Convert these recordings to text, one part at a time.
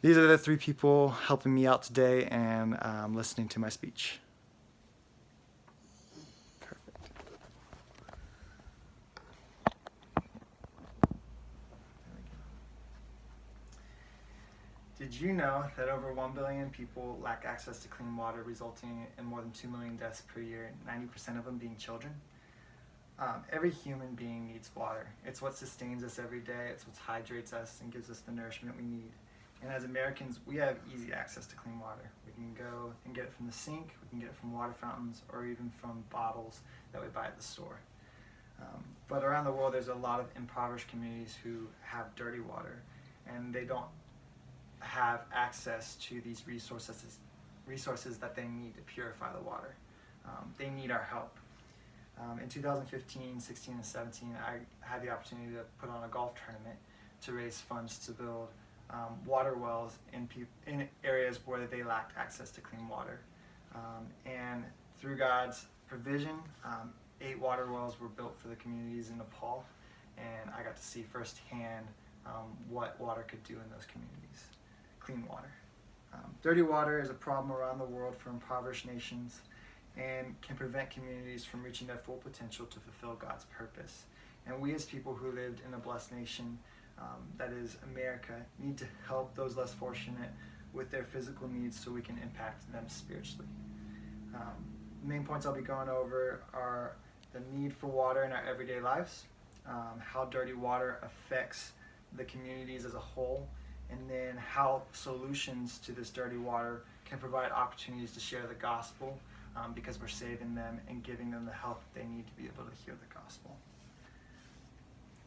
these are the three people helping me out today and listening to my speech. Perfect. Did you know that over 1 billion people lack access to clean water, resulting in more than 2 million deaths per year, 90% of them being children? Every human being needs water. It's what sustains us every day. It's what hydrates us and gives us the nourishment we need. And as Americans, we have easy access to clean water. We can go and get it from the sink, we can get it from water fountains, or even from bottles that we buy at the store. But around the world, there's a lot of impoverished communities who have dirty water, and they don't have access to these resources that they need to purify the water. They need our help. In 2015, 16, and 17, I had the opportunity to put on a golf tournament to raise funds to build water wells in areas where they lacked access to clean water. And through God's provision, 8 water wells were built for the communities in Nepal, and I got to see firsthand what water could do in those communities. Clean water. Dirty water is a problem around the world for impoverished nations and can prevent communities from reaching their full potential to fulfill God's purpose. And we as people who lived in a blessed nation, that is America, need to help those less fortunate with their physical needs so we can impact them spiritually. The main points I'll be going over are the need for water in our everyday lives, how dirty water affects the communities as a whole, and then how solutions to this dirty water can provide opportunities to share the gospel, because we're saving them and giving them the help they need to be able to hear the gospel.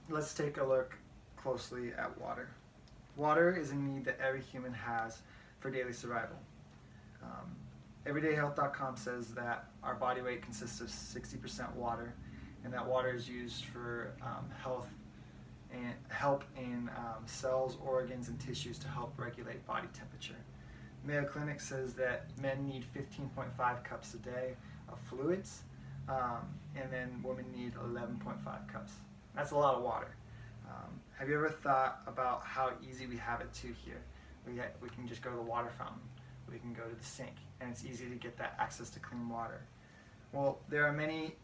Let's take a look closely at water. Water is a need that every human has for daily survival. Everydayhealth.com says that our body weight consists of 60% water, and that water is used for health and help in cells, organs, and tissues to help regulate body temperature. Mayo Clinic says that men need 15.5 cups a day of fluids, and then women need 11.5 cups. That's a lot of water. Have you ever thought about how easy we have it to here? We can just go to the water fountain, we can go to the sink, and it's easy to get that access to clean water. Well, there are many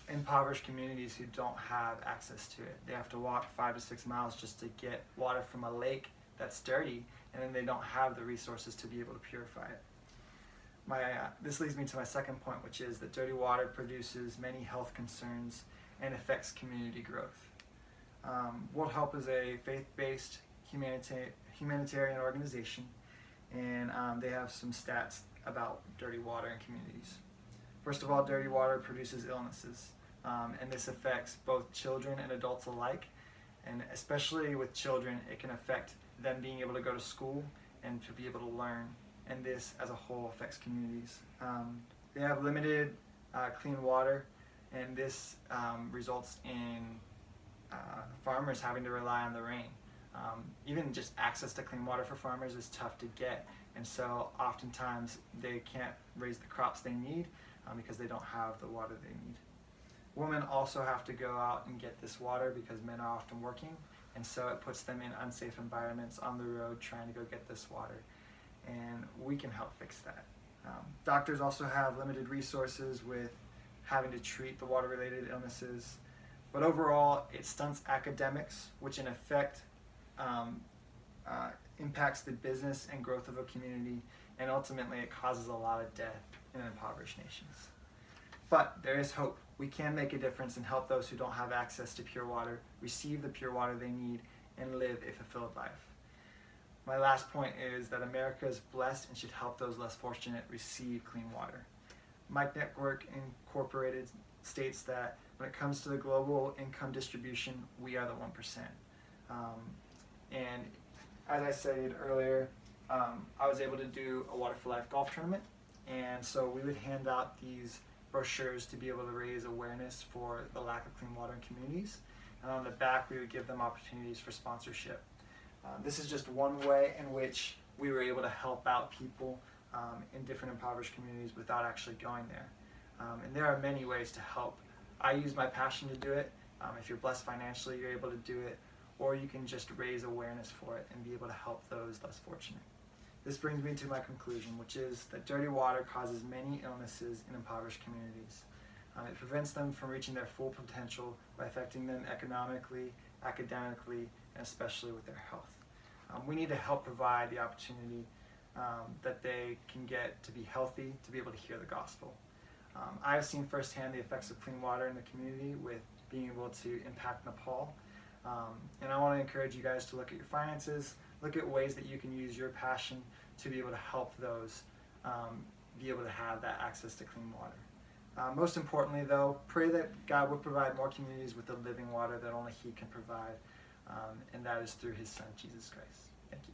impoverished communities who don't have access to it. They have to walk 5 to 6 miles just to get water from a lake that's dirty, and then they don't have the resources to be able to purify it. This leads me to my second point, which is that dirty water produces many health concerns and affects community growth. World Help is a faith-based humanitarian organization, and they have some stats about dirty water in communities. First of all, dirty water produces illnesses, and this affects both children and adults alike, and especially with children, it can affect them being able to go to school and to be able to learn, and this as a whole affects communities. They have limited clean water, and this results in farmers having to rely on the rain. Even just access to clean water for farmers is tough to get, and so oftentimes they can't raise the crops they need because they don't have the water they need. Women also have to go out and get this water because men are often working, and so it puts them in unsafe environments on the road trying to go get this water, and we can help fix that. Doctors also have limited resources with having to treat the water-related illnesses, but overall it stunts academics, which in effect impacts the business and growth of a community, and ultimately it causes a lot of death in impoverished nations. But there is hope. We can make a difference and help those who don't have access to pure water receive the pure water they need and live a fulfilled life. My last point is that America is blessed and should help those less fortunate receive clean water. Mike Network Incorporated states that when it comes to the global income distribution, we are the 1%. And as I said earlier, I was able to do a Water for Life golf tournament, and so we would hand out these brochures to be able to raise awareness for the lack of clean water in communities, and on the back we would give them opportunities for sponsorship. This is just one way in which we were able to help out people in different impoverished communities without actually going there. And there are many ways to help. I use my passion to do it. If you're blessed financially, you're able to do it, or you can just raise awareness for it and be able to help those less fortunate. This brings me to my conclusion, which is that dirty water causes many illnesses in impoverished communities. It prevents them from reaching their full potential by affecting them economically, academically, and especially with their health. We need to help provide the opportunity that they can get to be healthy, to be able to hear the gospel. I've seen firsthand the effects of clean water in the community with being able to impact Nepal. And I want to encourage you guys to look at your finances, look at ways that you can use your passion to be able to help those be able to have that access to clean water. Most importantly though, pray that God will provide more communities with the living water that only He can provide, and that is through His Son, Jesus Christ. Thank you.